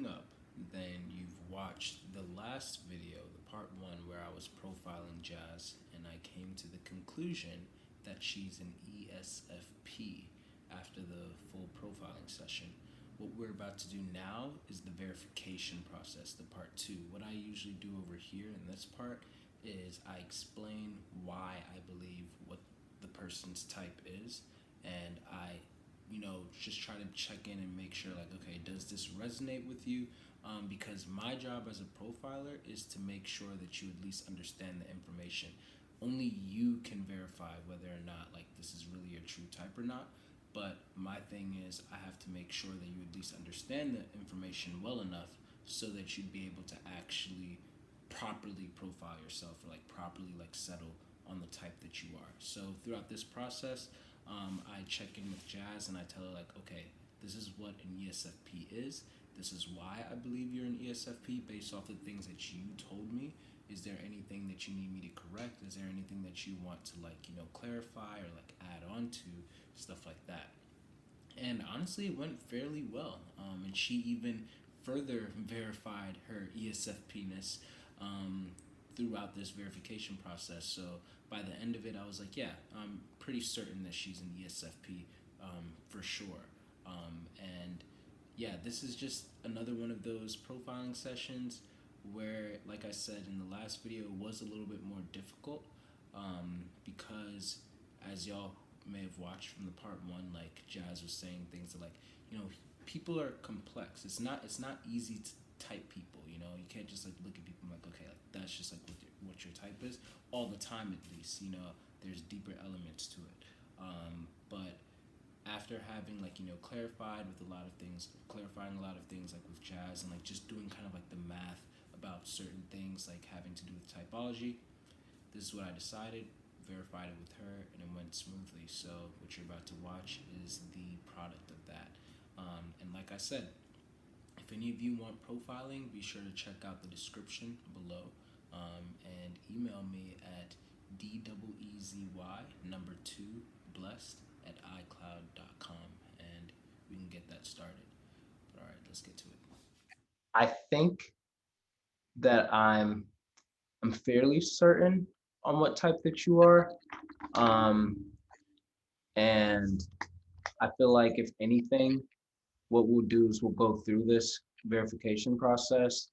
waking up, then you've watched the last video, the part one, where I was profiling Jazz, and I came to the conclusion that she's an ESFP after the full profiling session. What we're about to do now is the verification process, the part two. What I usually do over here in this part is I explain why I believe what the person's type is, and I just try to check in and make sure, like, okay, does this resonate with you? Because my job as a profiler is to make sure that you at least understand the information. Only you can verify whether or not, like, this is really your true type or not. But my thing is, I have to make sure that you at least understand the information well enough so that you'd be able to actually properly profile yourself, or like properly like settle on the type that you are. So throughout this process, I check in with Jazz and I tell her, like, okay, this is what an ESFP is. This is why I believe you're an ESFP based off the things that you told me. Is there anything that you need me to correct? Is there anything that you want to, like, clarify or like add on to, stuff like that? And honestly, it went fairly well. And she even further verified her ESFP-ness throughout this verification process. So by the end of it, I was like, yeah, I'm pretty certain that she's an ESFP, for sure. And yeah, this is just another one of those profiling sessions where, like I said in the last video, it was a little bit more difficult, because, as y'all may have watched from the part one, like Jazz was saying things like, people are complex. It's not easy to type people. You can't just like look at people and like, okay, like that's just like what your type is all the time. At least there's deeper elements to it. But after having, like, clarifying a lot of things like with Jazz, and like just doing kind of like the math about certain things like having to do with typology, this is what I decided, verified it with her, and it went smoothly. So what you're about to watch is the product of that. And like I said, if any of you want profiling, be sure to check out the description below, and email me at dweezy number two blessed at icloud.com, and we can get that started. But all right, let's get to it. I think that I'm fairly certain on what type that you are. Um, and I feel like if anything, what we'll do is we'll go through this verification process.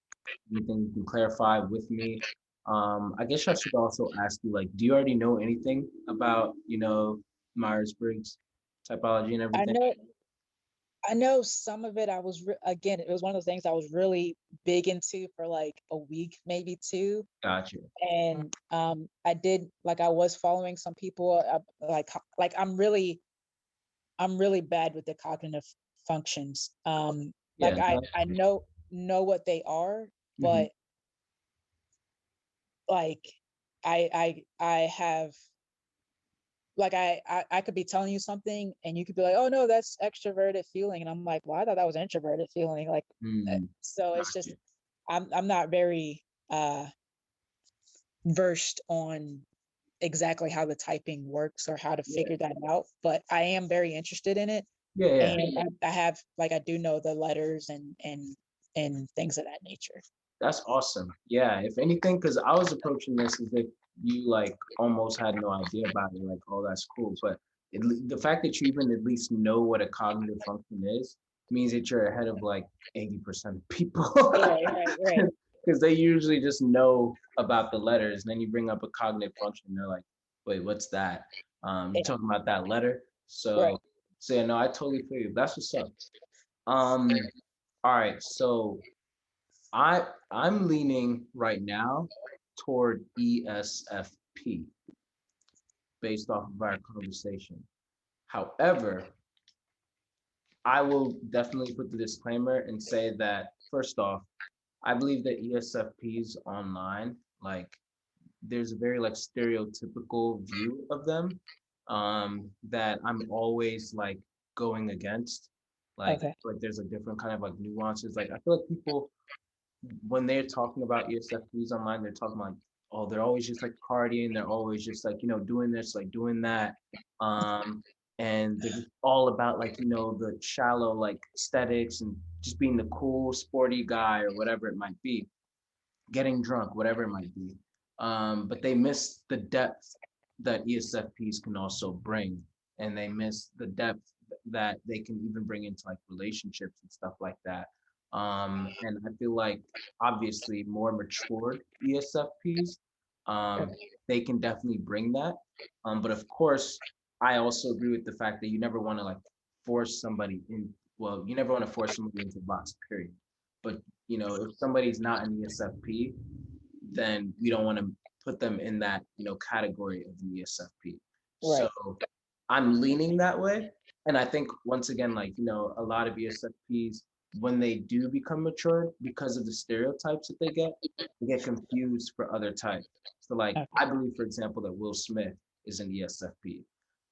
Anything you can clarify with me. I guess I should also ask you, like, do you already know anything about, Myers-Briggs typology and I everything? know I know some of it. Again, it was one of those things I was really big into for like a week, maybe two. Gotcha. And I did, like, I was following some people, like I'm really bad with the cognitive functions. Yeah. Like I know what they are, Mhm. but like I have, like, I could be telling you something and you could be like, oh no, that's extroverted feeling, and I'm like, well, I thought that was introverted feeling, like, Mm, so it's just, gotcha. I'm not very versed on exactly how the typing works or how to Yeah. figure that out, but I am very interested in it. Yeah. Yeah. And I have, like, I do know the letters and things of that nature. That's awesome. Yeah, if anything, because I was approaching this as if you like almost had no idea about it. Like, oh, that's cool. But the fact that you even at least know what a cognitive function is means that you're ahead of like 80% of people. Right, right, right. Because they usually just know about the letters. And then you bring up a cognitive function, they're like, wait, what's that? You're Yeah, talking about that letter. right. So yeah, no, I totally feel you. That's what's up. Um, all right, so I'm leaning right now toward ESFP based off of our conversation. However, I will definitely put the disclaimer and say that first off, I believe that ESFPs online, like, there's a very like stereotypical view of them, that I'm always like going against. Okay. Like there's a different kind of like nuances. Like I feel like people, when they're talking about ESFPs online, they're talking like, oh, they're always just like partying, they're always just like, doing this, like doing that. Um, and they're just all about like, the shallow like aesthetics and just being the cool, sporty guy or whatever it might be, getting drunk, whatever it might be. But they miss the depth that ESFPs can also bring, and they miss the depth that they can even bring into like relationships and stuff like that. And I feel like obviously more matured ESFPs, um, they can definitely bring that. But of course, I also agree with the fact that you never want to like force somebody in. Well, you never want to force somebody into a box, period. But if somebody's not an ESFP, then we don't want to put them in that category of the ESFP. So Right. I'm leaning that way, and I think once again, like a lot of ESFPs, when they do become mature, because of the stereotypes that they get confused for other types. So like Okay. I believe, for example, that Will Smith is an ESFP,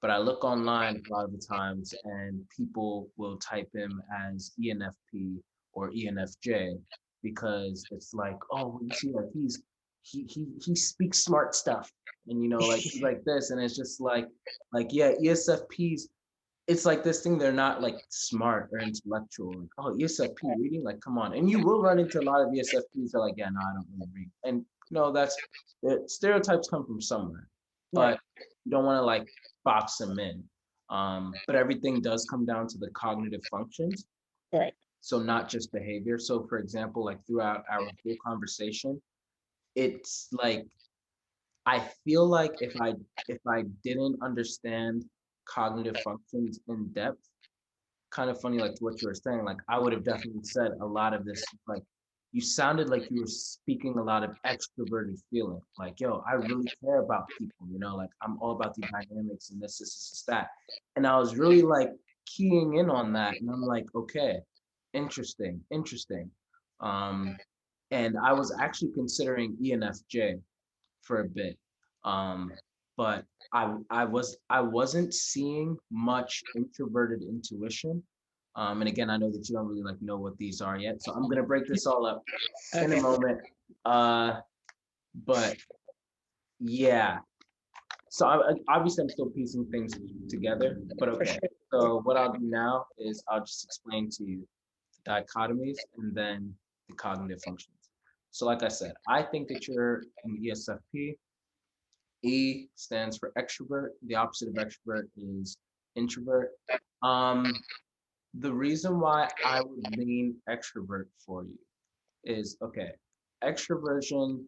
but I look online a lot of the times, and people will type him as ENFP or ENFJ because it's like, oh, well, you see, like he speaks smart stuff, and like he's like this, and it's just like yeah, ESFPs. It's like this thing, they're not like smart or intellectual. Like, oh, ESFP reading, like, come on. And you will run into a lot of ESFPs that are like, yeah, no, I don't really read. And that's the stereotypes come from somewhere, Right. but you don't want to like box them in. But everything does come down to the cognitive functions. Right. So not just behavior. So for example, like throughout our whole conversation, it's like I feel like if I didn't understand cognitive functions in depth, kind of funny like what you were saying, like I would have definitely said a lot of this, like you sounded like you were speaking a lot of extroverted feeling. Like, yo, I really care about people, like I'm all about the dynamics and this, that. And I was really like keying in on that. And I'm like, okay, interesting, interesting. And I was actually considering ENFJ for a bit. But I wasn't seeing much introverted intuition. And again, I know that you don't really like know what these are yet, so I'm gonna break this all up in a Okay. moment. Uh, but yeah, so obviously I'm still piecing things together, but For okay. sure. So what I'll do now is I'll just explain to you the dichotomies and then the cognitive functions. So like I said, I think that you're an ESFP. E stands for extrovert. The opposite of extrovert is introvert. Um, the reason why I would lean extrovert for you is okay, extroversion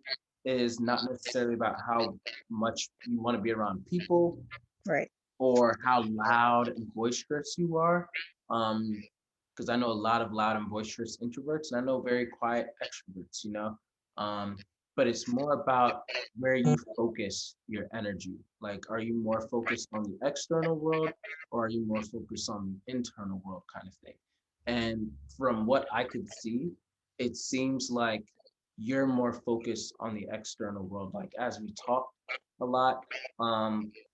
is not necessarily about how much you want to be around people Right. or how loud and boisterous you are. Because I know a lot of loud and boisterous introverts, and I know very quiet extroverts. Um, but it's more about where you focus your energy. Like, are you more focused on the external world, or are you more focused on the internal world, kind of thing? And from what I could see, it seems like you're more focused on the external world. Like as we talk a lot,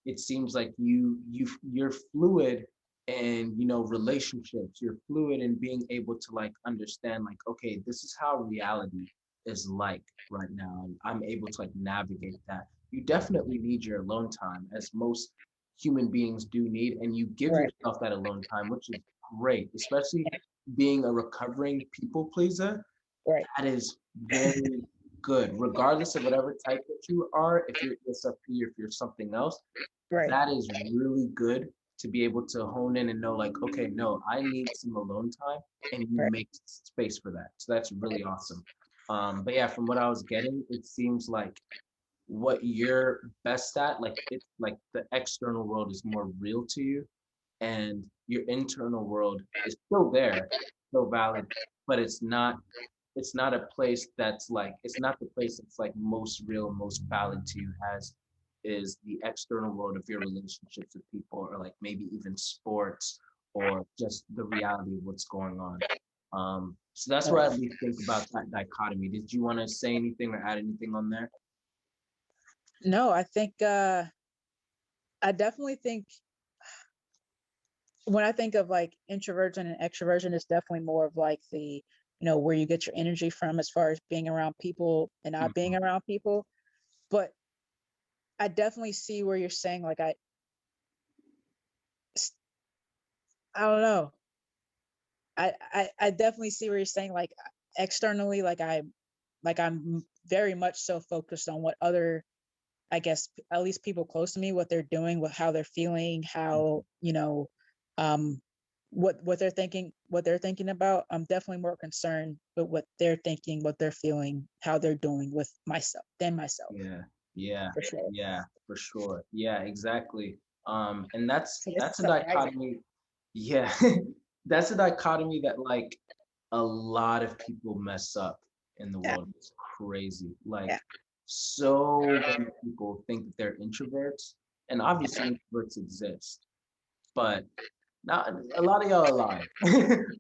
it seems like you're fluid in relationships. You're fluid in being able to like understand like, okay, this is how reality is like right now, and I'm able to like navigate that. You definitely need your alone time, as most human beings do need, and you give Right. yourself that alone time, which is great, especially being a recovering people pleaser. Right. That is very good, regardless of whatever type that you are. If you're ESFP or if you're something else, Right. that is really good to be able to hone in and know, like, okay, no, I need some alone time, and you Right. make space for that. So that's really awesome. But yeah, from what I was getting, it seems like what you're best at, like it's like the external world is more real to you, and your internal world is still there, still valid, but it's not a place that's like it's not the place that's like most real, most valid to you, as is the external world of your relationships with people, or like maybe even sports, or just the reality of what's going on. So that's what Right. I really think about that dichotomy. Did you want to say anything or add anything on there? No, I think I definitely think when I think of like introversion and extroversion, it's definitely more of like the, where you get your energy from as far as being around people and not being Mhm. around people. But I definitely see where you're saying like I don't know. I definitely see what you're saying. Like externally, I'm very much so focused on what other, I guess, at least people close to me, what they're doing, how they're feeling, how, um, what they're thinking about. I'm definitely more concerned with what they're thinking, what they're feeling, how they're doing with myself than myself, Yeah, yeah, for sure. yeah, for sure. Yeah, exactly. And that's So this that's is a surprising. dichotomy. Yeah, that's a dichotomy that like a lot of people mess up in the Yeah, world. It's crazy. Like yeah, so many people think that they're introverts, and obviously introverts exist, but not a lot of y'all are lying.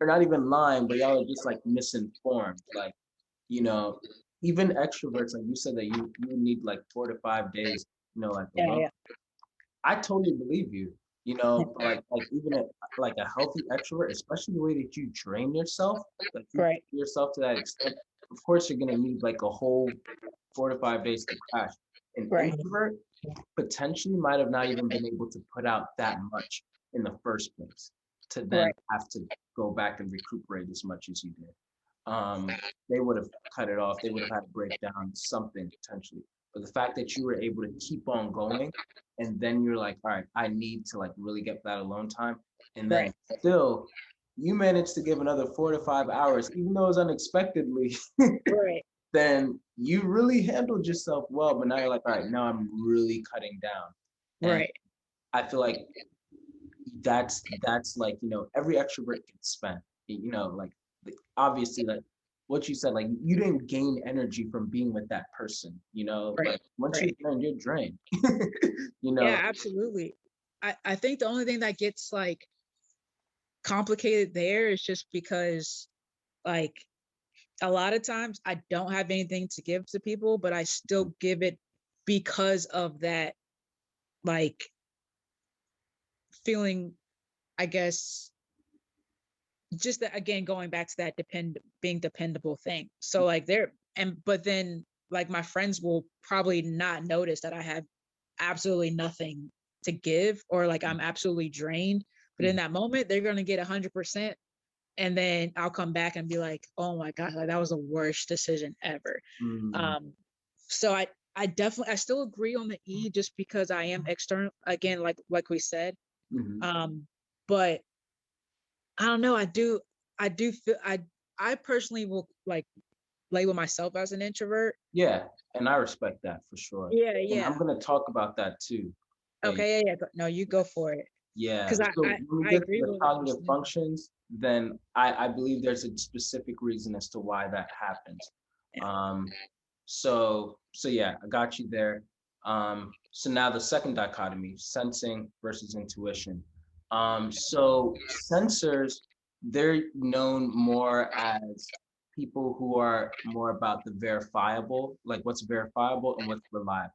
Or not even lying, but y'all are just like misinformed. Like, you know, even extroverts, like you said that you need like 4 to 5 days, like yeah, alone. yeah. I totally believe you. But like even like a healthy extrovert, especially the way that you train yourself, like you Right, train yourself to that extent, of course you're gonna need like a whole 4 to 5 days to crash. An right, introvert potentially might have not even been able to put out that much in the first place to then right, have to go back and recuperate as much as you did. They would have cut it off. They would have had to break down something potentially. But the fact that you were able to keep on going and then you're like, all right, I need to like really get that alone time. And then right, still you managed to give another 4 to 5 hours, even though it was unexpectedly, right, then you really handled yourself well. But now you're like, all right, now I'm really cutting down. And right. I feel like that's like, every extrovert can spend, like obviously like what you said, like you didn't gain energy from being with that person, Right, like once right. you're drained, you Yeah, know. absolutely. I think the only thing that gets like complicated there is just because like a lot of times I don't have anything to give to people, but I still give it because of that, like feeling, I guess, just that again, going back to that being dependable thing. So like but then like my friends will probably not notice that I have absolutely nothing to give, or like I'm absolutely drained. But in that moment, they're gonna get 100%, and then I'll come back and be like, "Oh my god, like that was the worst decision ever." Mm, Um, so I still agree on the E, just because I am external again, like we said. mhm. But I don't know. I do feel I personally will like label myself as an introvert. Yeah, and I respect that for sure, Yeah, and I'm yeah. gonna talk about that too. But Okay, yeah, yeah. No, you go for it. yeah, Because I, so I when we I get to agree the with what you're cognitive saying. functions, then I believe there's a specific reason as to why that happens. Yeah. Um, so yeah, I got you there. So now the second dichotomy, sensing versus intuition. So sensors, they're known more as people who are more about the verifiable, like what's verifiable and what's reliable.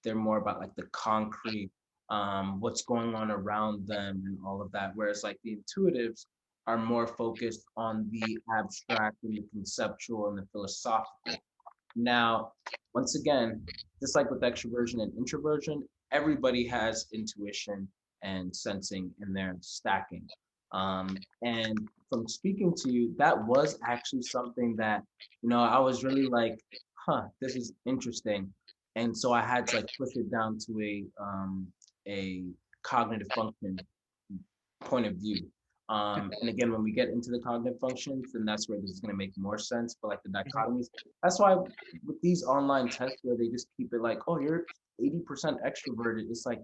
They're more about like the concrete, what's going on around them and all of that. Whereas like the intuitives are more focused on the abstract and the conceptual and the philosophical. Now, once again, just like with extroversion and introversion, everybody has intuition and sensing in their stacking. And from speaking to you, that was actually something that, I was really like, this is interesting. And so I had to like push it down to a cognitive function point of view. And again, when we get into the cognitive functions, then that's where this is going to make more sense. But like the dichotomies, that's why with these online tests where they just keep it like, oh, you're 80% extroverted, it's like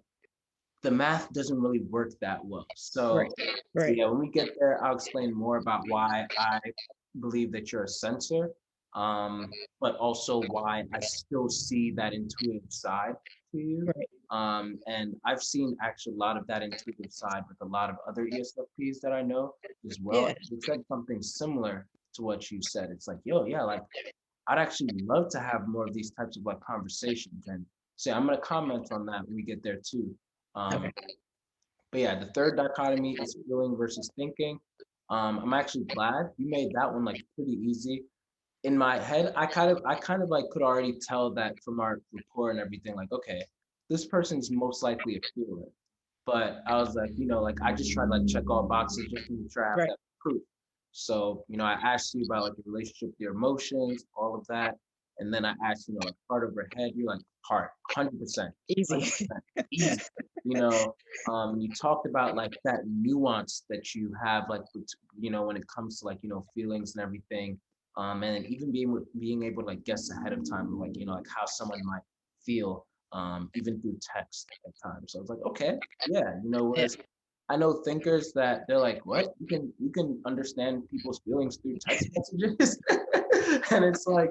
the math doesn't really work that well. Right, So right. yeah, when we get there, I'll explain more about why I believe that you're a sensor, but also why I still see that intuitive side to you. Right. And I've seen actually a lot of that intuitive side with a lot of other ESFPs that I know as well. Yeah. And they said something similar to what you said. It's like, yo, yeah, like I'd actually love to have more of these types of like conversations. And so I'm gonna comment on that when we get there too. Okay. Um, but yeah, the third dichotomy is feeling versus thinking. I'm actually glad you made that one like pretty easy. In my head, I kind of like could already tell that from our rapport and everything, like, okay, this person's most likely a feeler. But I was like, like I just tried to like check all boxes just to make sure I have Right. that proof. So, I asked you about like your relationship with your emotions, all of that. And then I asked, like heart over head, you're like heart, 100%, Easy. 100%, easy. You know, you talked about like that nuance that you have, like, when it comes to like, feelings and everything. And even being able to like guess ahead of time, like, like how someone might feel, even through text at times. So I was like, okay, yeah, Yeah. whereas I know thinkers that they're like, what? You can understand people's feelings through text messages, and it's like,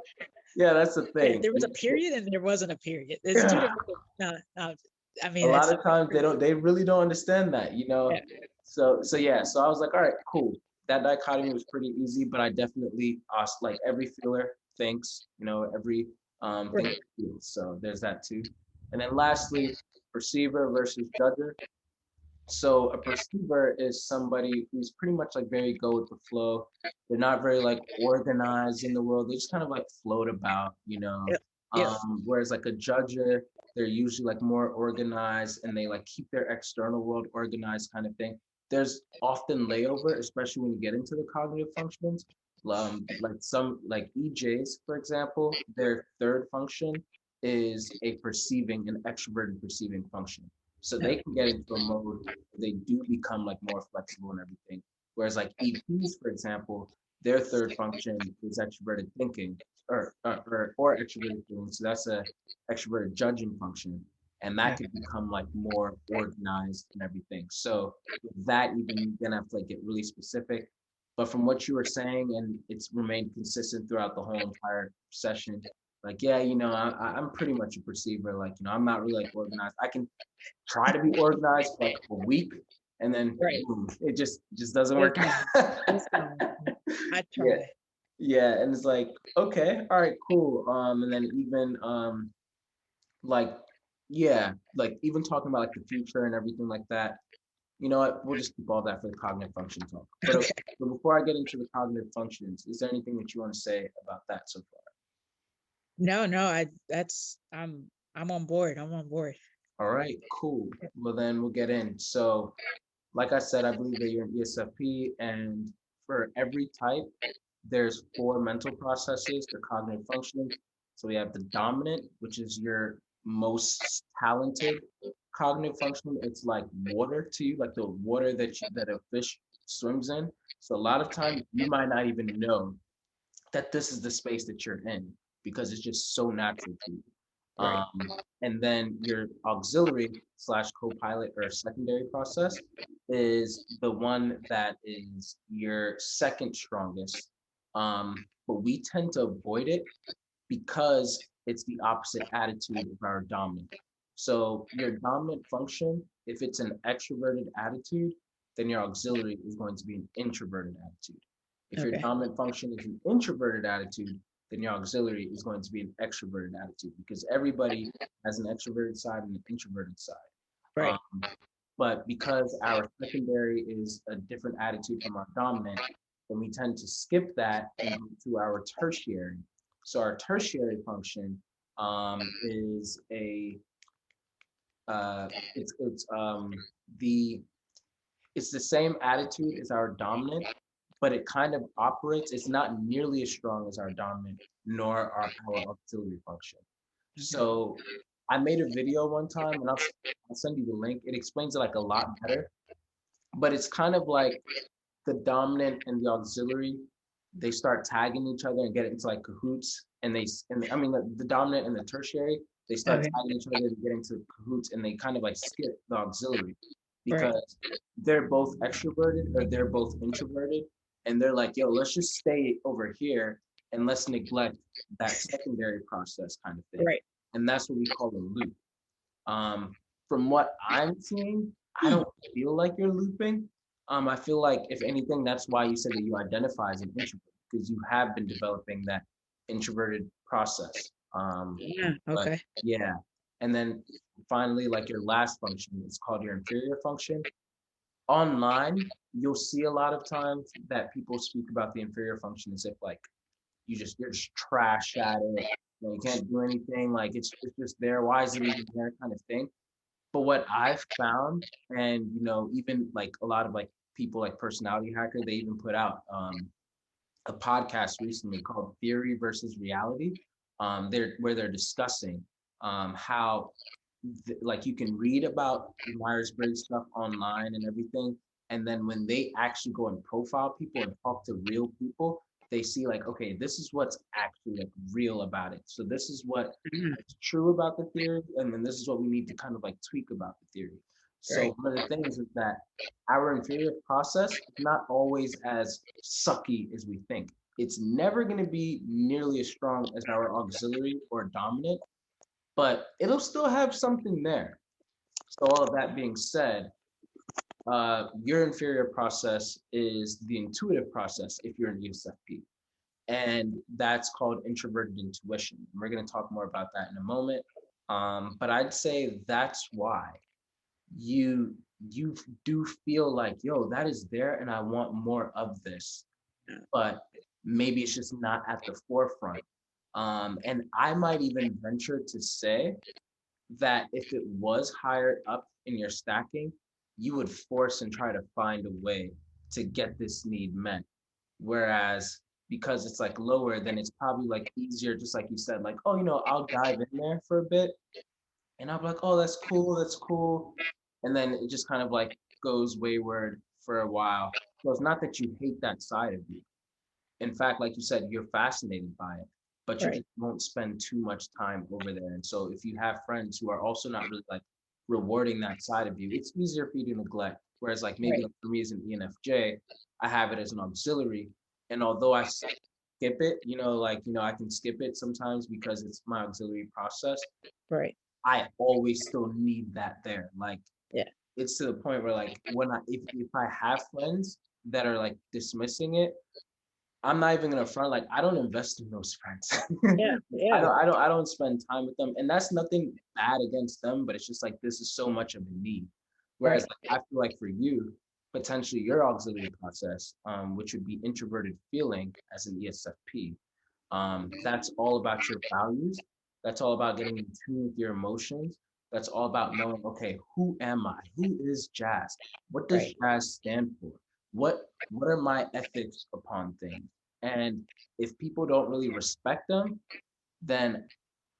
yeah, that's the Yeah, thing. there was a period and there wasn't a period. There's two Yeah, different things. No, no. I a mean, lot it's of times they really don't understand that. yeah, So yeah, so I was like, all right, cool. That dichotomy was pretty easy, but I definitely asked like every feeler thinks, every thinker right. feels. So there's that too. And then lastly, perceiver versus judger. So a perceiver is somebody who's pretty much like very go with the flow. They're not very like organized in the world. They just kind of like float about. Yep. Yep. Whereas like a judger, they're usually like more organized and they like keep their external world organized kind of thing. There's often layover, especially when you get into the cognitive functions. Like some like EJs, for example, their third function is a perceiving, an extroverted perceiving function. So No. they can get into a mode where they do become like more flexible and everything. Whereas like EPs, for example, their third function is extroverted thinking or extroverted feeling. So that's a extroverted judging function. And that Yeah. could become like more organized and everything. So with that, even you're gonna have to like get really specific. But from what you were saying, and it's remained consistent throughout the whole entire session, like, yeah, I'm pretty much a perceiver. Like, I'm not really like organized. I can try to be organized for like a week, and then Right. boom, it just doesn't It's work gone. out. It's gone. I Yeah, try. yeah, and it's like, okay, all right, cool. And then even like, yeah, like even talking about like the future and everything like that. You know what? We'll just keep all that for the cognitive function talk. But, Okay. but before I get into the cognitive functions, is there anything that you want to say about that so far? No, no, I'm on board. I'm on board. All right, cool. Well, then we'll get in. So, like I said, I believe that you're an ESFP, and for every type, there's four mental processes, the cognitive functions. So we have the dominant, which is your most talented cognitive function. It's like water to you, like the water that a fish swims in. So a lot of times you might not even know that this is the space that you're in because it's just so natural to you. Right. And then your auxiliary slash co-pilot or secondary process is the one that is your second strongest. But we tend to avoid it because it's the opposite attitude of our dominant. So your dominant function, if it's an extroverted attitude, then your auxiliary is going to be an introverted attitude. If your Okay. dominant function is an introverted attitude, then your auxiliary is going to be an extroverted attitude because everybody has an extroverted side and an introverted side. Right. Um, but because our secondary is a different attitude from our dominant, then we tend to skip that and go to our tertiary. So our tertiary function is a the it's the same attitude as our dominant, but it kind of operates. It's not nearly as strong as our dominant, nor our auxiliary function. Okay. So I made a video one time, and I'll send you the link. It explains it like a lot better, but it's kind of like the dominant and the auxiliary, they start tagging each other and get into like cahoots, and I mean the dominant and the tertiary, they start Okay. tagging each other and get into cahoots, and they kind of like skip the auxiliary Right. because they're both extroverted or they're both introverted, and they're like, yo, let's just stay over here and let's neglect that secondary process kind of thing, Right. and that's what we call a loop. From what I'm seeing, I Hmm. don't feel like you're looping. I feel like if anything, that's why you said that you identify as an introvert because you have been developing that introverted process. Yeah. But Okay. yeah, and then finally, like your last function is called your inferior function. Online, you'll see a lot of times that people speak about the inferior function as if like you're just trash at it. You can't do anything. Like it's just there. Why is it even there? Kind of thing. But what I've found, and even like a lot of like people like Personality Hacker, they even put out a podcast recently called Theory versus Reality. They're discussing how like you can read about Myers-Briggs stuff online and everything, and then when they actually go and profile people and talk to real people, they see like, okay, this is what's actually like real about it. So this is what is true about the theory, and then this is what we need to kind of like tweak about the theory. So Right. one of the things is that our inferior process is not always as sucky as we think. It's never going to be nearly as strong as our auxiliary or dominant, but it'll still have something there. So all of that being said, your inferior process is the intuitive process if you're an ESFP. And that's called introverted intuition. We're going to talk more about that in a moment. But I'd say that's why you do feel like, yo, that is there and I want more of this, but maybe it's just not at the forefront. And I might even venture to say that if it was higher up in your stacking, you would force and try to find a way to get this need met. Whereas because it's like lower, then it's probably like easier, just like you said, like, oh, I'll dive in there for a bit and I'll be like, oh, that's cool, that's cool. And then it just kind of like goes wayward for a while. So it's not that you hate that side of you. In fact, like you said, you're fascinated by it, but you Right. just won't spend too much time over there. And so if you have friends who are also not really like rewarding that side of you, it's easier for you to neglect. Whereas like maybe Right. like for me as an ENFJ, I have it as an auxiliary. And although I skip it, I can skip it sometimes because it's my auxiliary process, Right. I always still need that there. Like Yeah. it's to the point where like if I have friends that are like dismissing it, I'm not even gonna front, like I don't invest in those friends. Yeah. I Yeah. don't spend time with them. And that's nothing bad against them, but it's just like this is so much of a need. Whereas Right. like, I feel like for you, potentially your auxiliary process, which would be introverted feeling as an ESFP, that's all about your values. That's all about getting in tune with your emotions. That's all about knowing, okay, who am I? Who is Jazz? What does Right. Jazz stand for? What are my ethics upon things? And if people don't really respect them, then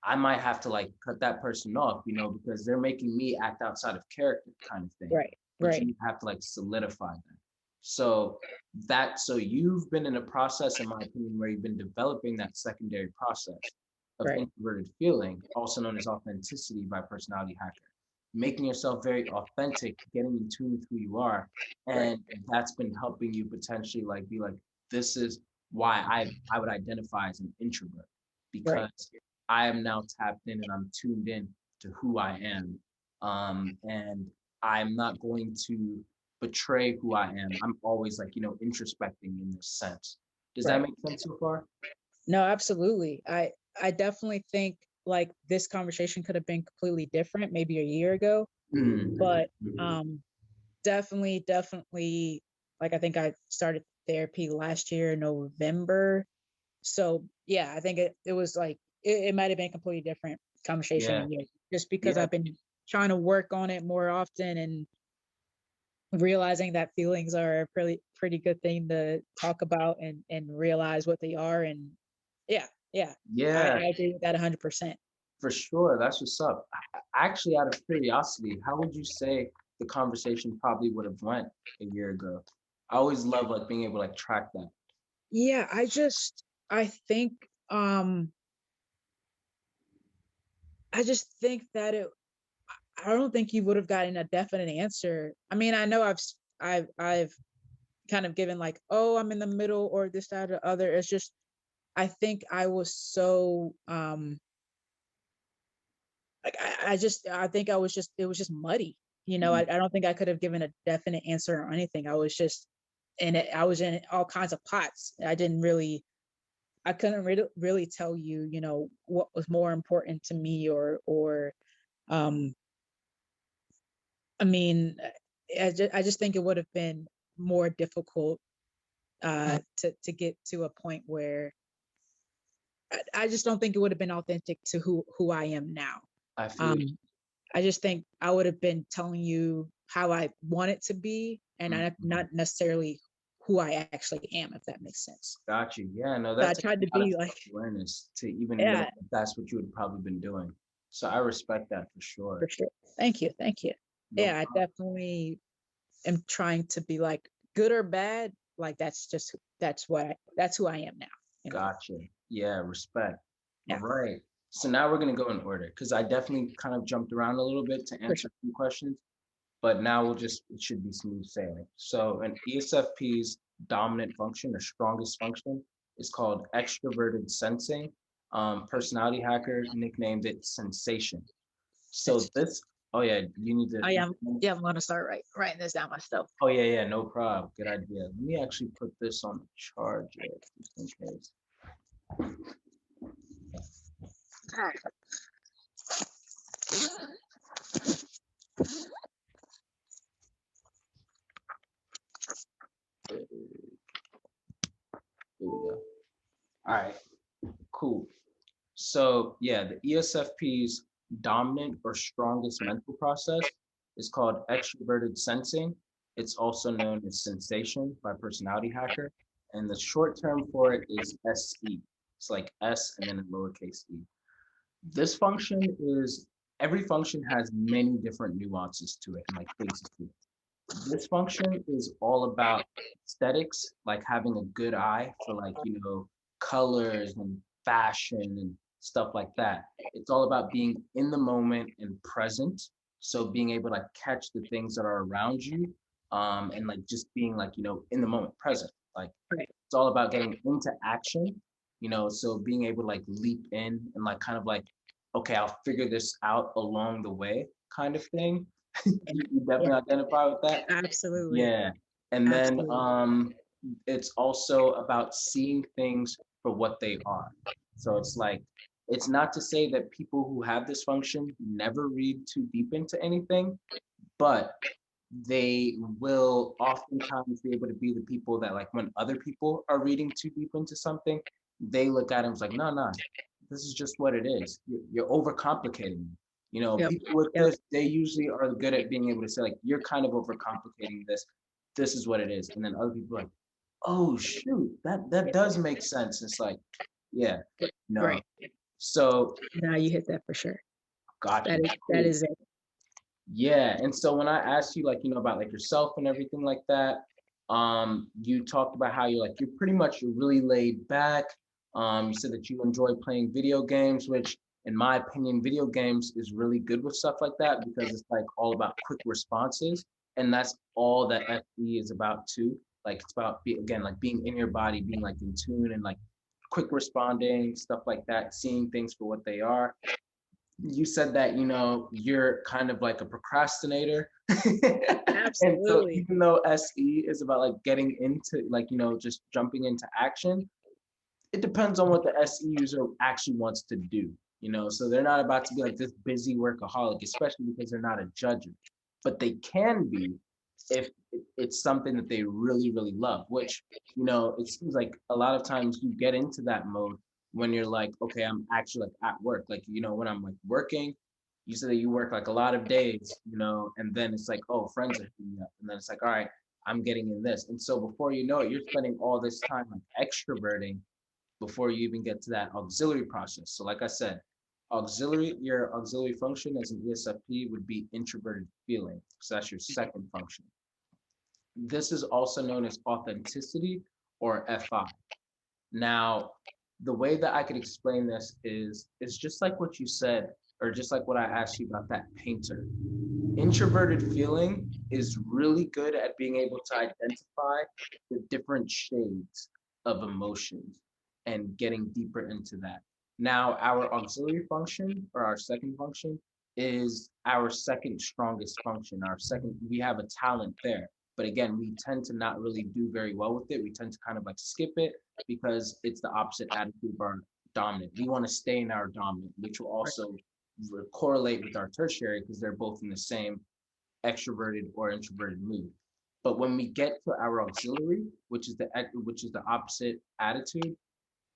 I might have to like cut that person off, because they're making me act outside of character kind of thing. Right. But Right. you have to like solidify that. So you've been in a process, in my opinion, where you've been developing that secondary process of Right. introverted feeling, also known as authenticity by Personality Hacker, making yourself very authentic, getting in tune with who you are. Right. And that's been helping you potentially like be like, this is why I would identify as an introvert, Right. because I am now tapped in and I'm tuned in to who I am. And I'm not going to betray who I am. I'm always like, introspecting in this sense. Does that Right. make sense so far? No, absolutely. I definitely think like this conversation could have been completely different maybe a year ago, Mhm. but Mhm. definitely like I think I started therapy last year in November. So yeah, I think it was like it might have been a completely different conversation Yeah. a year just because Yeah. I've been trying to work on it more often and realizing that feelings are a pretty good thing to talk about and realize what they are. And yeah, yeah, I Yeah, agree with that 100%. for sure. That's what's up. Actually, out of curiosity, how would you say the conversation probably would have went a year ago? I always love like being able to like track that. Yeah, I think um I just think that I don't think you would have gotten a definite answer. I mean, I know I've kind of given like, oh, I'm in the middle or this, that, or other. It's just I think I was so like I think I was just it was just muddy. I don't think I could have given a definite answer or anything. I was just in it. I was in all kinds of pots. I couldn't really tell you, what was more important to me or um I mean, I just think it would have been more difficult to get to a point where I just don't think it would have been authentic to who I am now. I feel you. Um, I just think I would have been telling you how I want it to be, and not necessarily who I actually am, if that makes sense. Got you. Yeah, no, So I that's tried to a lot of be like, self-awareness to even know yeah, that that's what you would probably been doing. So I respect that for sure. for sure. Thank you. Thank you. No Yeah, I problem. definitely am trying to be like good or bad. Like that's who I am now. You know? Gotcha. Yeah, respect. All Yeah, right. So now we're gonna go in order because I definitely kind of jumped around a little bit to for answer sure. a few questions, but now it should be smooth sailing. So an ESFP's dominant function or strongest function is called extroverted sensing. Personality hacker nicknamed it sensation. So It's, this, oh yeah, you need to. I am. Yeah, I'm gonna start writing this down myself. Oh yeah, yeah, no problem. Good idea. Let me actually put this on the charger just in case. Here we go. All right, cool. So yeah, the ESFP's dominant or strongest mental process is called extroverted sensing. It's also known as sensation by Personality Hacker. And the short term for it is SE. It's like S and then a lowercase e. This function is, every function has many different nuances to it and like phases to it. This function is all about aesthetics, like having a good eye for like, colors and fashion and stuff like that. It's all about being in the moment and present. So being able to catch the things that are around you, and like just being like, in the moment, present. Like Right. it's all about getting into action, so being able to like leap in and like kind of like, okay, I'll figure this out along the way kind of thing. You Yeah, definitely identify with that. absolutely. Yeah. And then Absolutely. it's also about seeing things for what they are. So it's like, it's not to say that people who have this function never read too deep into anything, but they will oftentimes be able to be the people that like when other people are reading too deep into something, they look at it and it's like, no, no, this is just what it is. You're overcomplicating it. Yep. People with Yep. this, they usually are good at being able to say like, you're kind of overcomplicating this. This is what it is. And then other people are like, oh shoot, that does make sense. It's like, yeah, no. Right. So Now you hit that for sure. got That you. is that Cool. is it. Yeah, and so when I asked you like, about like yourself and everything like that, you talked about how you're pretty much really laid back. You said that you enjoy playing video games, which in my opinion, video games is really good with stuff like that because it's like all about quick responses. And that's all that FE is about too. Like it's about again, like being in your body, being like in tune and like quick responding, stuff like that, seeing things for what they are. You said that you're kind of like a procrastinator. And so Absolutely. even though SE is about like getting into like just jumping into action, it depends on what the SE user actually wants to do. So they're not about to be like this busy workaholic, especially because they're not a judger, but they can be if it's something that they really really love, which it seems like a lot of times you get into that mode when you're like, okay, I'm actually like at work, like when I'm like working. You said that you work like a lot of days, and then it's like, oh, friends are hitting me up, and then it's like, all right, I'm getting in this, and so before you know it, you're spending all this time like extroverting before you even get to that auxiliary process. So like I said, your auxiliary function as an ESFP would be introverted feeling. So that's your second function. This is also known as authenticity or FI. Now, the way that I could explain this is just like what you said, or just like what I asked you about that painter. Introverted feeling is really good at being able to identify the different shades of emotions and getting deeper into that. Now, our auxiliary function or our second function is our second strongest function. We have a talent there. But again, we tend to not really do very well with it. We tend to kind of like skip it because it's the opposite attitude of our dominant. We want to stay in our dominant, which will also correlate with our tertiary because they're both in the same extroverted or introverted mood. But when we get to our auxiliary, which is the opposite attitude,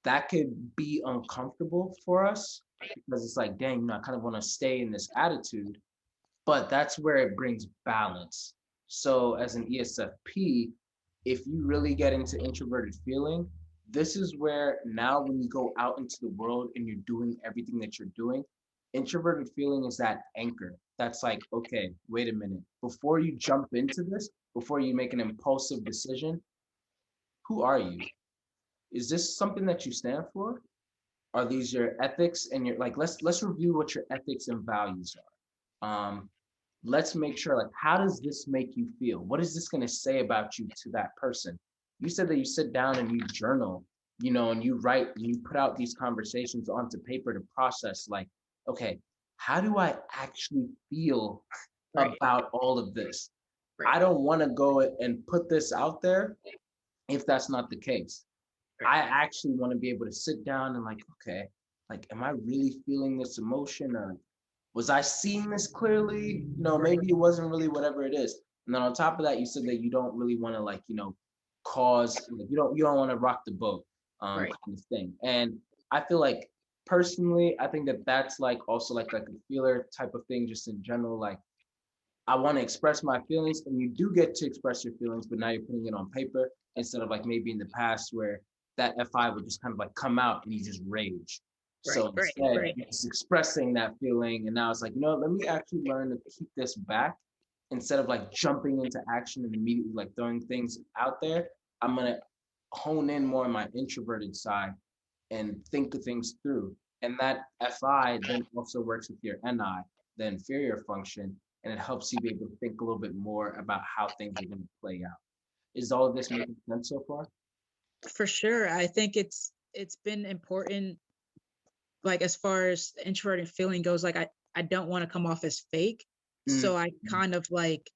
that could be uncomfortable for us because it's like, dang, I kind of want to stay in this attitude, but that's where it brings balance. So as an ESFP, if you really get into introverted feeling, this is where now when you go out into the world and you're doing everything that you're doing, introverted feeling is that anchor. That's like, okay, wait a minute. Before you jump into this, before you make an impulsive decision, who are you? Is this something that you stand for? Are these your ethics and your like let's review what your ethics and values are. Let's make sure like how does this make you feel? What is this going to say about you to that person? You said that you sit down and you journal, and you write and you put out these conversations onto paper to process like, okay, how do I actually feel Right. about all of this? Right. I don't want to go and put this out there if that's not the case. I actually want to be able to sit down and like, okay, like, am I really feeling this emotion, or was I seeing this clearly? Maybe it wasn't really, whatever it is. And then on top of that, you said that you don't really want to like, cause, like, you don't want to rock the boat, Right. kind of thing. And I feel like personally, I think that that's like also like a feeler type of thing, just in general. Like, I want to express my feelings, and you do get to express your feelings, but now you're putting it on paper instead of like maybe in the past where that FI would just kind of like come out and you just rage. Right. So Right. instead, Right. it's expressing that feeling, and now it's like, let me actually learn to keep this back instead of like jumping into action and immediately like throwing things out there. I'm gonna hone in more on my introverted side and think of things through. And that FI then also works with your NI, the inferior function, and it helps you be able to think a little bit more about how things are going to play out. Is all of this making sense so far? For sure. I think it's been important, like as far as the introverted feeling goes, like I don't want to come off as fake. So I Mhm. kind of like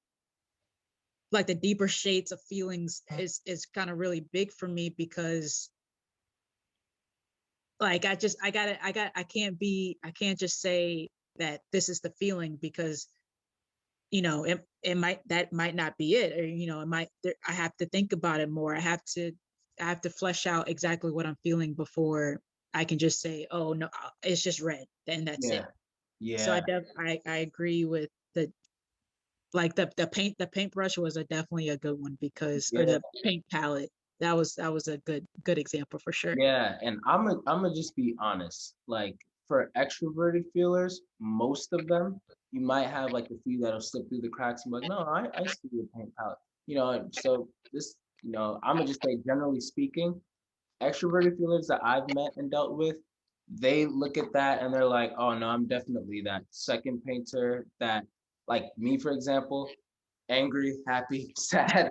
the deeper shades of feelings is kind of really big for me, because like I can't just say that this is the feeling, because it might not be it, or I have to think about it more. I have to flesh out exactly what I'm feeling before I can just say, oh no, it's just red, and that's it. Yeah. So Yeah. I agree with the paintbrush was definitely a good one, because, or Yeah. the paint palette, that was a good example for sure. Yeah. And I'm gonna just be honest. Like, for extroverted feelers, most of them, you might have like a few that'll slip through the cracks and be like, no, I see your paint palette. So this, I'm gonna just say, generally speaking, extroverted feelers that I've met and dealt with, they look at that and they're like, oh no, I'm definitely that second painter that, like me, for example, angry, happy, sad.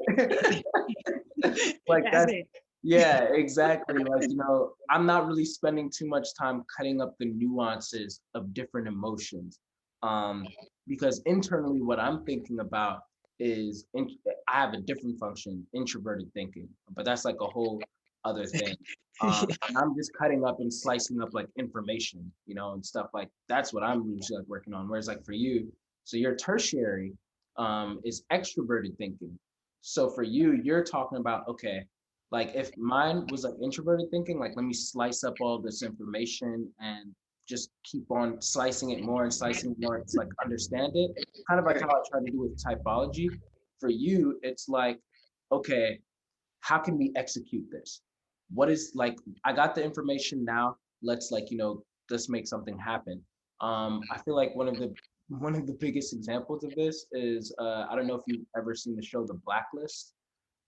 Like That's that's, it. yeah, exactly. Like, I'm not really spending too much time cutting up the nuances of different emotions. Um, because internally what I'm thinking about is I have a different function, introverted thinking, but that's like a whole other thing. Yeah. And I'm just cutting up and slicing up like information, and stuff like that's what I'm usually like working on. Whereas like for you, so your tertiary is extroverted thinking. So for you, you're talking about, okay, like if mine was like introverted thinking, like let me slice up all this information and just keep on slicing it more and slicing it more to like understand it. Kind of like how I try to do with typology. For you, it's like, okay, how can we execute this? What is like, I got the information now. Let's like, let's make something happen. I feel like one of the biggest examples of this is I don't know if you've ever seen the show The Blacklist.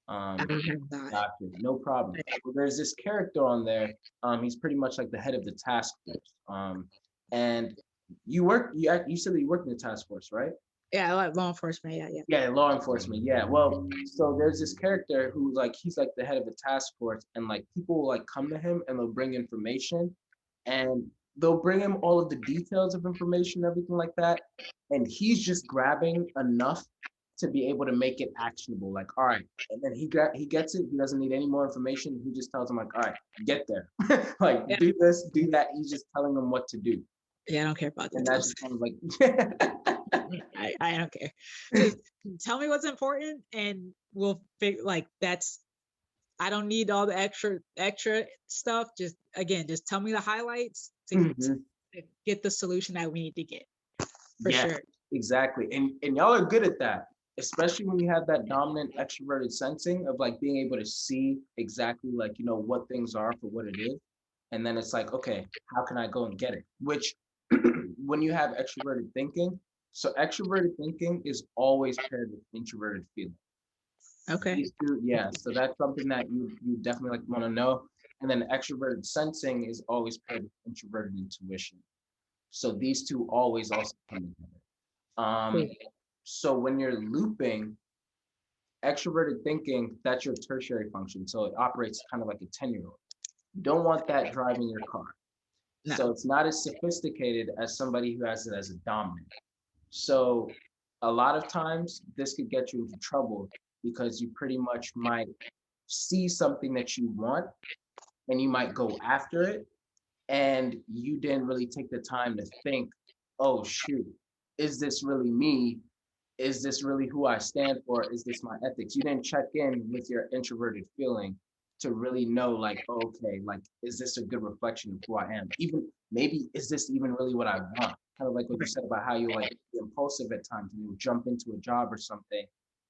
I Um, have not. Gotcha, no problem. Well, there's this character on there. He's pretty much like the head of the task force. And you said that you work in the task force, right? Yeah, like law enforcement. Yeah, yeah. Yeah, law enforcement. Yeah. Well, so there's this character who like he's like the head of the task force, and like people will like come to him and they'll bring information, and they'll bring him all of the details of information, everything like that, and he's just grabbing enough to be able to make it actionable. Like, all right, and then he gets it. He doesn't need any more information. He just tells him like, all right, get there, like Yeah, do this, do that. He's just telling them what to do, yeah, I don't care about and that's details. just kind of like. I don't care. Just tell me what's important, and we'll figure. Like that's. I don't need all the extra stuff. Just tell me the highlights Mhm. to get the solution that we need to get, for Yeah, sure. exactly. And y'all are good at that. especially when you have that dominant extroverted sensing of like being able to see exactly like, you know, what things are for what it is. And then it's like, okay, how can I go and get it? Which when you have extroverted thinking, so extroverted thinking is always paired with introverted feeling. Okay. These two, yeah. So that's something that you definitely like want to know. And then extroverted sensing is always paired with introverted intuition. So these two always also come together. Cool. So when you're looping, extroverted thinking, that's your tertiary function. So it operates kind of like a 10-year-old. You don't want that driving your car. No. So it's not as sophisticated as somebody who has it as a dominant. So a lot of times this could get you into trouble because you pretty much might see something that you want and you might go after it and you didn't really take the time to think, oh shoot, is this really me? Is this really who I stand for? Is this my ethics? You didn't check in with your introverted feeling to really know, like, okay, like, is this a good reflection of who I am? Even maybe, is this even really what I want? Kind of like what you said about how you like be impulsive at times and you jump into a job or something.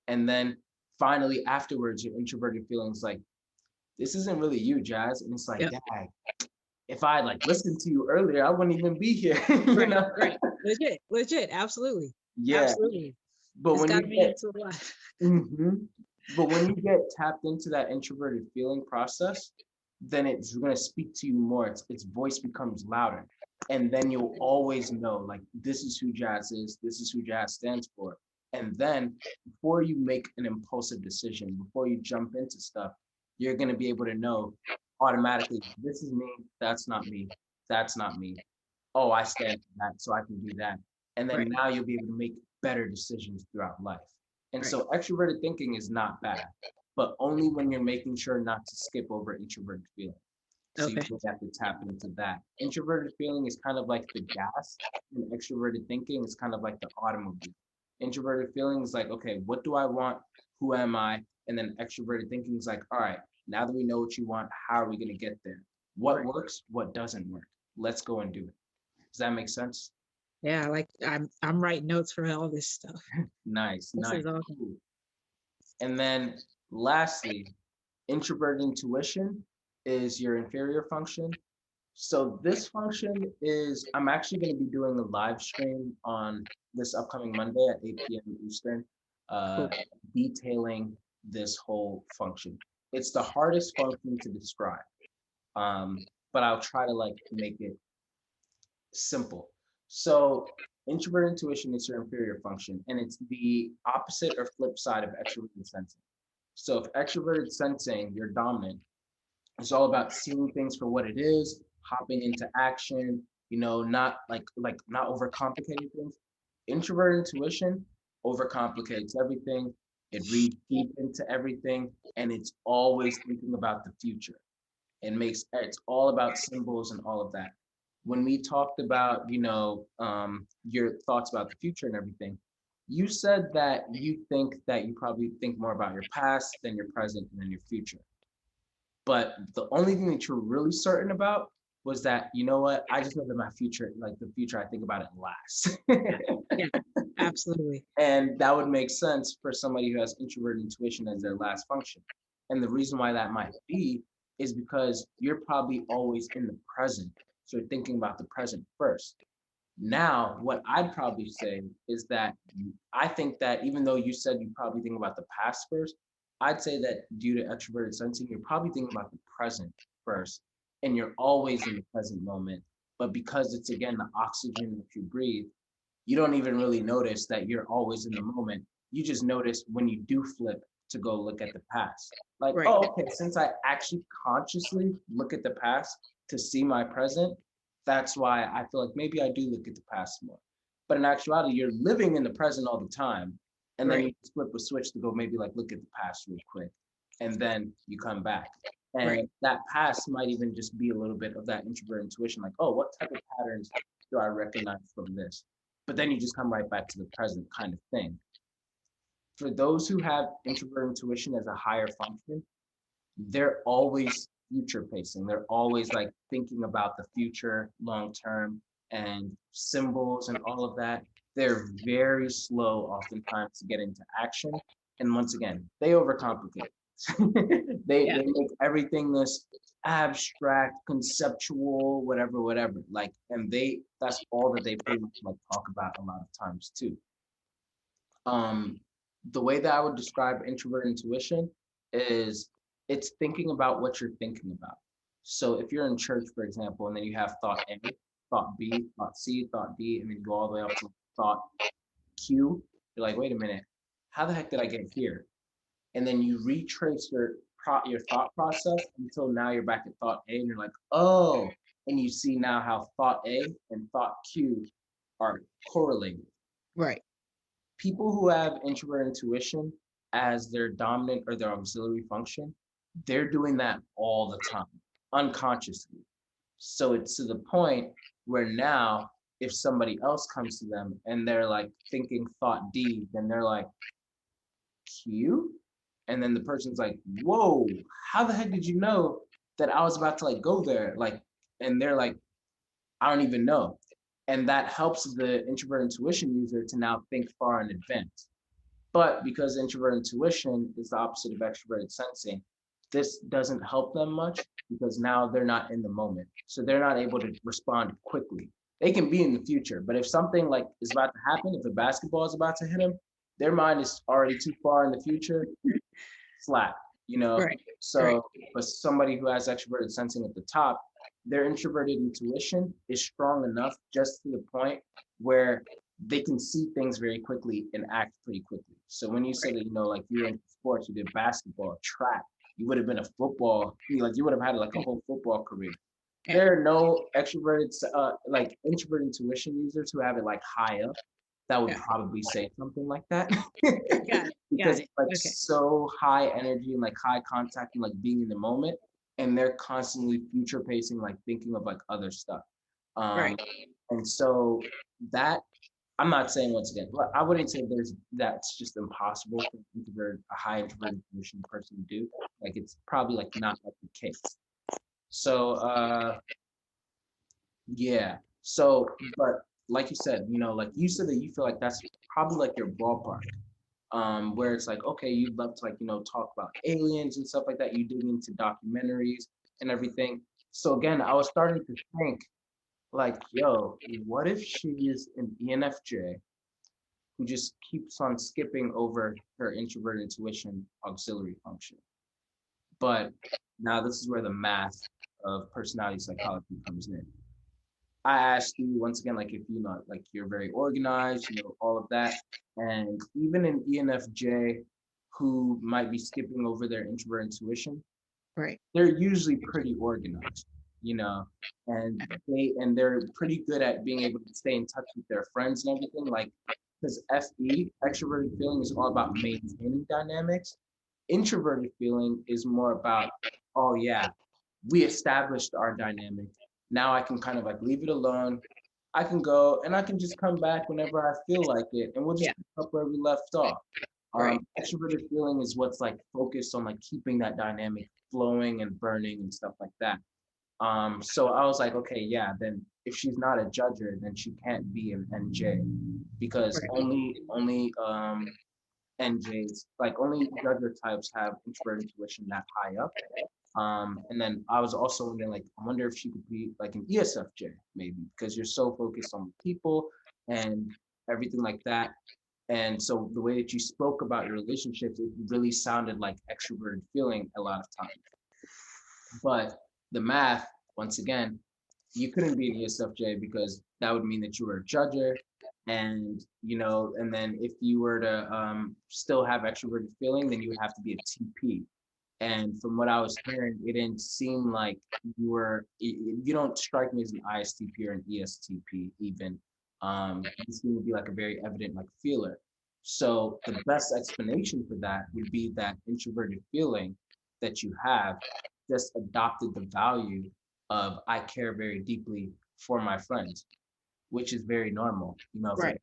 And then finally afterwards, your introverted feelings like, this isn't really you, Jazz. And it's like, Yep. dang, if I like listened to you earlier, I wouldn't even be here. You Right, know? right. Legit, absolutely. Yeah. Absolutely. But It's when you got me get into a lot. But when you get tapped into that introverted feeling process, then it's going to speak to you more. Its voice becomes louder. And then you'll always know, like, this is who Jazz is. This is who Jazz stands for. And then before you make an impulsive decision, before you jump into stuff, you're going to be able to know automatically, this is me. That's not me. That's not me. Oh, I stand for that, so I can do that. And then Right, now you'll be able to make better decisions throughout life. And right. so extroverted thinking is not bad, but only when you're making sure not to skip over introverted feeling. So you Okay. really have to tap into that. Introverted feeling is kind of like the gas, and extroverted thinking is kind of like the automobile. Introverted feeling is like, okay, what do I want? Who am I? And then extroverted thinking is like, all right, now that we know what you want, how are we going to get there? What Right. works? What doesn't work? Let's go and do it. Does that make sense? Yeah, like I'm writing notes for all this stuff. Nice, This nice. is awesome. Cool. And then lastly, introverted intuition is your inferior function. So this function is, I'm actually going to be doing a live stream on this upcoming Monday at 8 p.m. Eastern, uh, Cool. detailing this whole function. It's the hardest function to describe, but I'll try to like make it simple. So introverted intuition is your inferior function, and it's the opposite or flip side of extroverted sensing. So if extroverted sensing, you're dominant, it's all about seeing things for what it is, hopping into action, you know, not not overcomplicating things. Introverted intuition overcomplicates everything. It reads deep into everything, and it's always thinking about the future. It's all about symbols and all of that. When we talked about, you know, your thoughts about the future and everything, you said that you think that you probably think more about your past than your present and then your future. But the only thing that you're really certain about was that, you know what, I just know that my future, like the future, I think about it last. Yeah, absolutely. And that would make sense for somebody who has introverted intuition as their last function. And the reason why that might be is because you're probably always in the present. So you're thinking about the present first. Now, what I'd probably say is that I think that even though you said you probably think about the past first, I'd say that due to extroverted sensing, you're probably thinking about the present first, and you're always in the present moment. But because it's again the oxygen that you breathe, you don't even really notice that you're always in the moment. You just notice when you do flip to go look at the past. Like, Right. oh, okay, since I actually consciously look at the past to see my present, that's why I feel like maybe I do look at the past more. But in actuality, you're living in the present all the time. And then Right. you just flip a switch to go maybe like look at the past real quick. And then you come back. Right. And that past might even just be a little bit of that introvert intuition, like, oh, what type of patterns do I recognize from this? But then you just come right back to the present kind of thing. For those who have introvert intuition as a higher function, they're always future pacing. They're always like thinking about the future long term. and symbols and all of that, they're very slow oftentimes to get into action. And once again, they overcomplicate. Yeah. They make everything this abstract, conceptual, whatever. Like, and that's all that they pretty much like talk about a lot of times too. Um, the way that I would describe introvert intuition is it's thinking about what you're thinking about. So if you're in church, for example, and then you have thought A, thought B, thought C, thought D, and then you go all the way up to thought Q, you're like, wait a minute, how the heck did I get here? And then you retrace your thought process until now you're back at thought A, and you're like, oh, and you see now how thought A and thought Q are correlated. Right. People who have introvert intuition as their dominant or their auxiliary function, they're doing that all the time, unconsciously. So it's to the point where now, if somebody else comes to them and they're like thinking thought D, then they're like, Q? And then the person's like, whoa, how the heck did you know that I was about to like go there? Like, and they're like, I don't even know. And that helps the introvert intuition user to now think far in advance. But because introvert intuition is the opposite of extroverted sensing, this doesn't help them much because now they're not in the moment. So they're not able to respond quickly. They can be in the future, but if something like is about to happen, if a basketball is about to hit them, their mind is already too far in the future, flat, you know? Right. So, Right. but somebody who has extroverted sensing at the top, their introverted intuition is strong enough just to the point where they can see things very quickly and act pretty quickly. So when you say that, you know, like you were in sports, you did basketball, track, you would have been a football, like you would have had like a whole football career. Yeah. There are no extroverted, like introvert intuition users who have it like high up that would Yeah. probably say something like that. Got it. Because Got it. it's like Okay. so high energy and like high contact and like being in the moment, and they're constantly future pacing, like thinking of like other stuff. Right. And so that I'm not saying once again, I wouldn't say that's just impossible for a high introvert intuition person to do. Like it's probably like not like the case. So yeah. So but like you said, you know, like you said that you feel like that's probably like your ballpark. Where it's like, okay, you'd love to like, you know, talk about aliens and stuff like that. You dig into documentaries and everything. So again, I was starting to think like, yo, what if she is an ENFJ who just keeps on skipping over her introvert intuition auxiliary function? But now this is where the math of personality psychology comes in. I asked you once again, like if you know, like you're very organized, you know, all of that. And even an ENFJ who might be skipping over their introvert intuition, Right. they're usually pretty organized, you know, and they're pretty good at being able to stay in touch with their friends and everything. Like, because FE, extroverted feeling, is all about maintaining dynamics. Introverted feeling is more about, oh yeah, we established our dynamic. Now I can kind of like leave it alone. I can go and I can just come back whenever I feel like it, and we'll just Yeah. pick up where we left off. Right. Extroverted feeling is what's like focused on like keeping that dynamic flowing and burning and stuff like that. So I was like, okay, yeah, then if she's not a judger, then she can't be an NJ because Right. only NJs, like only judger types have introvert intuition that high up. And then I was also wondering, like, I wonder if she could be like an ESFJ, maybe, because you're so focused on people and everything like that. And so the way that you spoke about your relationships, it really sounded like extroverted feeling a lot of times. But the math, once again, you couldn't be an ESFJ because that would mean that you were a judger. And, you know, and then if you were to still have extroverted feeling, then you would have to be a TP. And from what I was hearing, it didn't seem like you don't strike me as an ISTP or an ESTP even. You seem to be like a very evident like feeler. So the best explanation for that would be that introverted feeling that you have just adopted the value of I care very deeply for my friends, which is very normal, you know, for Right.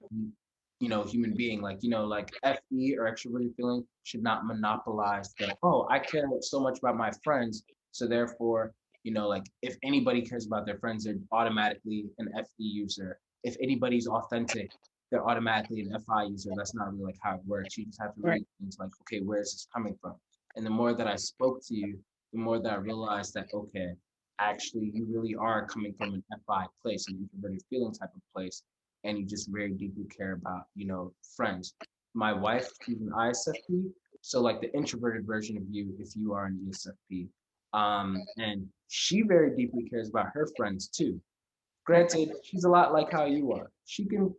you know, human being, like, you know, like FE or extroverted feeling should not monopolize the, oh, I care so much about my friends, so therefore, you know, like if anybody cares about their friends, they're automatically an FE user. If anybody's authentic, they're automatically an FI user. That's not really like how it works. You just have to Right. read things like, okay, where is this coming from? And the more that I spoke to you, the more that I realized that, okay, actually you really are coming from an FI place, an introverted feeling type of place, and you just very deeply care about, you know, friends. My wife, she's an ISFP, so like the introverted version of you, if you are an ESFP, and she very deeply cares about her friends too. Granted, she's a lot like how you are. She can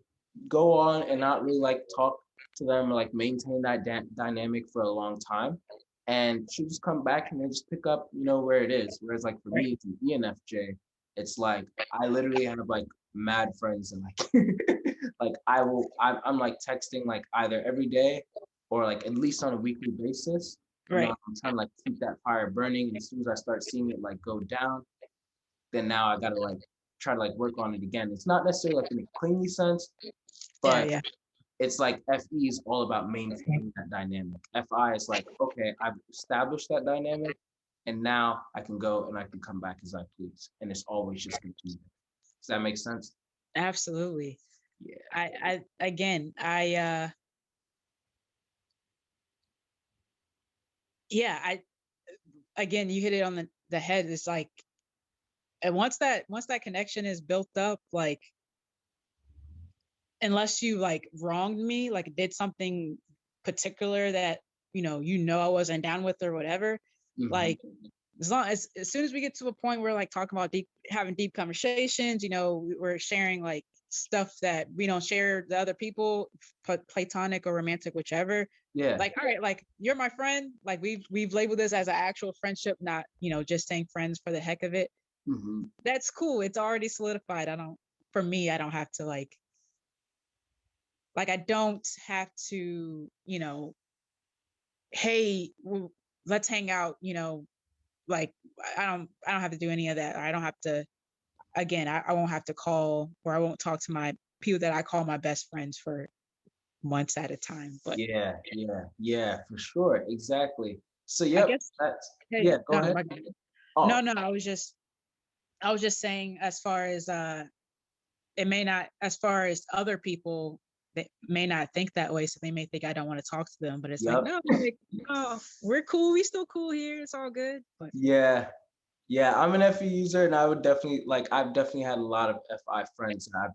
go on and not really like talk to them or like maintain that dynamic for a long time. And she'll just come back and then just pick up, you know, where it is. Whereas like for me, it's an ENFJ, it's like I literally have like mad friends and like like I'm like texting like either every day or like at least on a weekly basis. You know, Right. I'm trying to like keep that fire burning. And as soon as I start seeing it like go down, then now I gotta like try to like work on it again. It's not necessarily like in a clingy sense, Yeah. but Yeah. it's like FE is all about maintaining that dynamic. FI is like, okay, I've established that dynamic and now I can go and I can come back as I please. And it's always just continuing. Does that make sense? Absolutely. Yeah. I again, yeah, again, you hit it on the head. It's like, and once that connection is built up, like, unless you like wronged me, like did something particular that I wasn't down with or whatever, Mhm. like as soon as we get to a point where like talking about having deep conversations, we're sharing like stuff that we don't share the other people, platonic or romantic, whichever. Yeah. Like, all right, like you're my friend. Like we've labeled this as an actual friendship, not just saying friends for the heck of it. Mhm. That's cool. It's already solidified. For me, I don't have to I don't have to, hey, let's hang out, like I don't have to do any of that. I don't have to, again, I won't have to call, or I won't talk to my people that I call my best friends for months at a time. But Yeah. Yeah. Yeah. For sure. Exactly. So I yep. guess, That's hey, yeah. Go no, ahead. my, Oh. no, I was just saying, as far as it may not, as far as other people, they may not think that way, so they may think I don't want to talk to them, but it's like, Yep. no, like, oh, we're cool, we still cool here, it's all good. But Yeah. Yeah, I'm an FE user, and I would definitely like. I've definitely had a lot of FI friends, and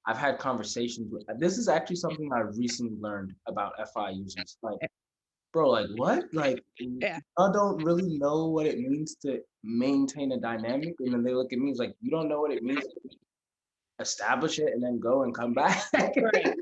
I've had conversations with. This is actually something I recently learned about FI users. Like, bro, like what? Like, yeah, I don't really know what it means to maintain a dynamic, and then they look at me as like, you don't know what it means to establish it and then go and come back. right,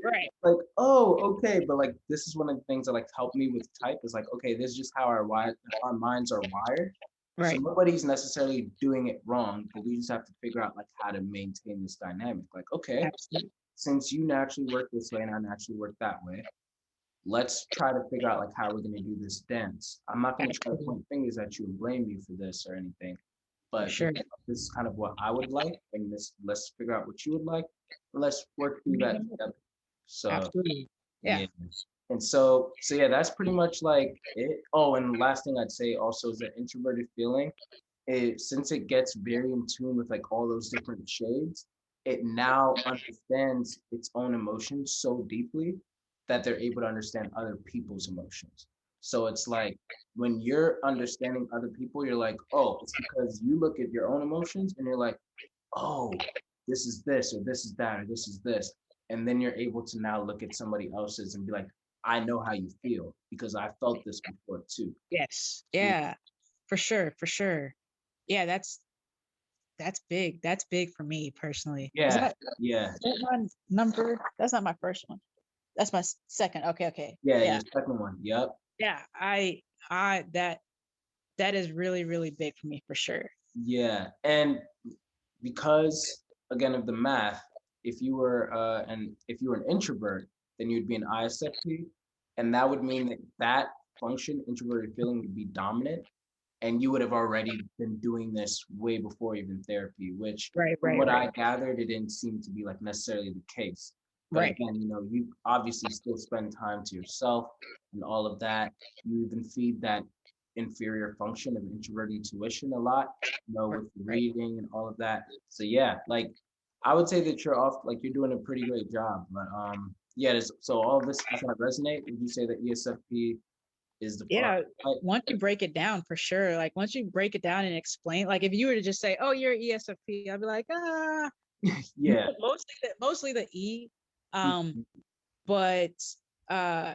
right, Like, oh, okay, but like this is one of the things that like helped me with type is like, okay, this is just how our minds are wired. So right. nobody's necessarily doing it wrong, but we just have to figure out like how to maintain this dynamic. Like, okay, Absolutely. since you naturally work this way and I naturally work that way, let's try to figure out like how we're gonna do this dance. I'm not gonna try to Absolutely. point fingers at you and blame you for this or anything, For but sure. this is kind of what I would like, and this let's figure out what you would like. Let's work through that together. So Absolutely. Yeah. yeah. And so yeah, that's pretty much like it. Oh, and the last thing I'd say also is that introverted feeling, since it gets very in tune with like all those different shades, it now understands its own emotions so deeply that they're able to understand other people's emotions. So it's like when you're understanding other people, you're like, oh, it's because you look at your own emotions and you're like, oh, this is this or this is that or this is this. And then you're able to now look at somebody else's and be like, I know how you feel because I felt this before too. Yes. Yeah. Yeah. For sure. For sure. Yeah. That's big. That's big for me personally. Is Yeah. that, Yeah. is that my number? That's not my first one. That's my second. Okay. Okay. Yeah. Yeah. Your second one. Yep. Yeah. That is really, really big for me for sure. Yeah. And because again of the math, if you were an introvert, then you'd be an ISFP, and that would mean that that function, introverted feeling, would be dominant, and you would have already been doing this way before even therapy, which Right. from Right. what I Right. gathered, it didn't seem to be like necessarily the case. But Right. again, you obviously still spend time to yourself and all of that. You even feed that inferior function of introverted intuition a lot, Right. with reading and all of that. So yeah, like I would say that you're off, like you're doing a pretty great job. But yeah, so all of this, does that resonate? Would you say that ESFP is the part? Yeah, once you break it down, for sure. Like once you break it down and explain, like if you were to just say, "Oh, you're ESFP," I'd be like, "Ah." Yeah. Mostly the E. Mhm. But uh,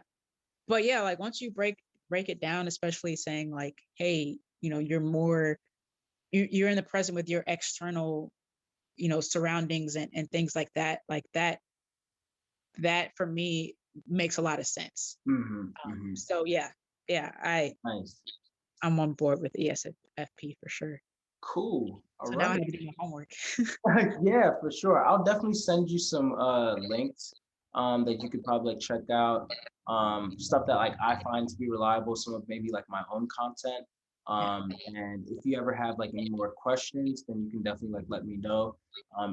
but yeah, like once you break it down, especially saying like, "Hey, you're more you're in the present with your external, surroundings and things like that." Like that for me makes a lot of sense. Mhm. Mhm. So yeah, Nice. I'm on board with ESFP for sure. Cool. All So now I right. have to do my homework. Yeah, for sure. I'll definitely send you some links that you could probably check out. Stuff that like I find to be reliable, some of maybe like my own content. Yeah, And if you ever have like any more questions, then you can definitely like let me know.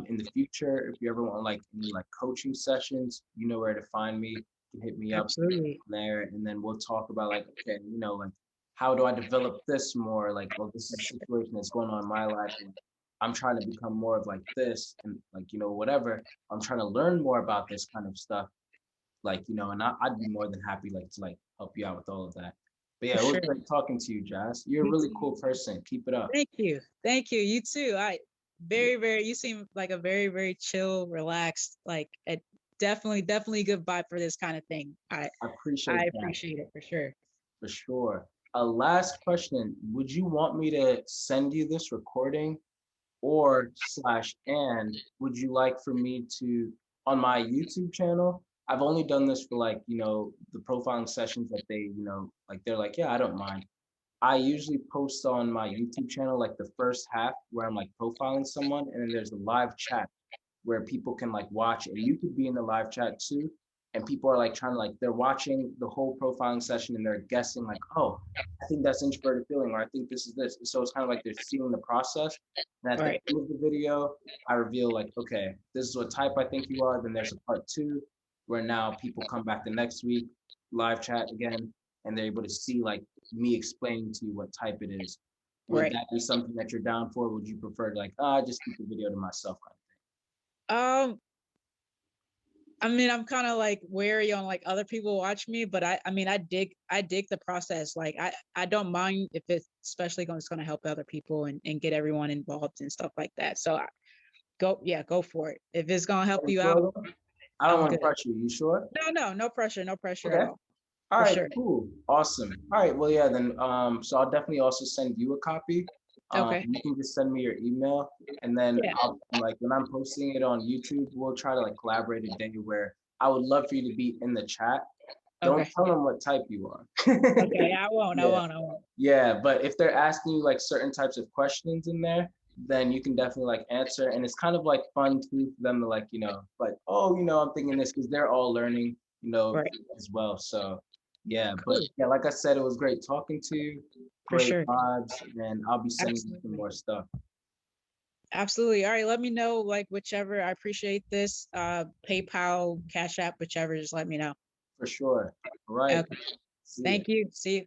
In the future, if you ever want like any like coaching sessions, you know where to find me. You can hit me up absolutely. there, and then we'll talk about like, okay, like how do I develop this more? Like, well, this is a situation that's going on in my life, and I'm trying to become more of like this, and like, whatever. I'm trying to learn more about this kind of stuff. Like, and I'd be more than happy like to like help you out with all of that. But For yeah, it was sure. great talking to you, Jazz. You're a You really too. cool person. Keep it up. Thank you. Thank you. You too. Yeah, You seem like a very, very chill, relaxed, like a definitely good vibe for this kind of thing. I I appreciate that appreciate it for sure. for sure. A last question. Would you want me to send you this recording, or slash and would you like for me to, on my YouTube channel? I've only done this for like, the profiling sessions that they, like they're like, yeah, I don't mind. I usually post on my YouTube channel like the first half where I'm like profiling someone, and then there's a live chat where people can like watch, and you could be in the live chat too. And people are like trying to like, they're watching the whole profiling session and they're guessing like, oh, I think that's introverted feeling, or I think this is this. So it's kind of like they're seeing the process. And at the Right. end of the video, I reveal like, okay, this is what type I think you are. Then there's a part two where now people come back the next week, live chat again, and they're able to see like me explaining to you what type it is. Would Right. that be something that you're down for? Would you prefer to like, just keep the video to myself kind Um, I mean, I'm kind of like wary on like other people watch me, but I mean, I dig the process. Like I don't mind if it's especially going, it's going to help other people and get everyone involved and stuff like that. So go for it. If it's going to help of thing? you out, Sure? I don't I'm want to good. pressure you. You sure? No pressure at Okay. all, All for right, sure. cool. Awesome. All right, well, yeah, then so I'll definitely also send you a copy. Okay. You can just send me your email, and then Yeah. I'll like when I'm posting it on YouTube, we'll try to like collaborate a day where I would love for you to be in the chat. Don't Okay. tell them what type you are. Okay. I Yeah. won't. I won't. Yeah, but if they're asking you like certain types of questions in there, then you can definitely like answer. And it's kind of like fun too for them to like, like, oh, I'm thinking this, because they're all learning, Right. as well. So yeah, but Cool. yeah, like I said, it was great talking to you. For Great sure. vibes, and I'll be sending you some Absolutely. more stuff Absolutely. All right. Let me know, like, whichever. I appreciate this. PayPal, Cash App, whichever. Just let me know. for sure. All right. Okay. See ya. Thank you. See you.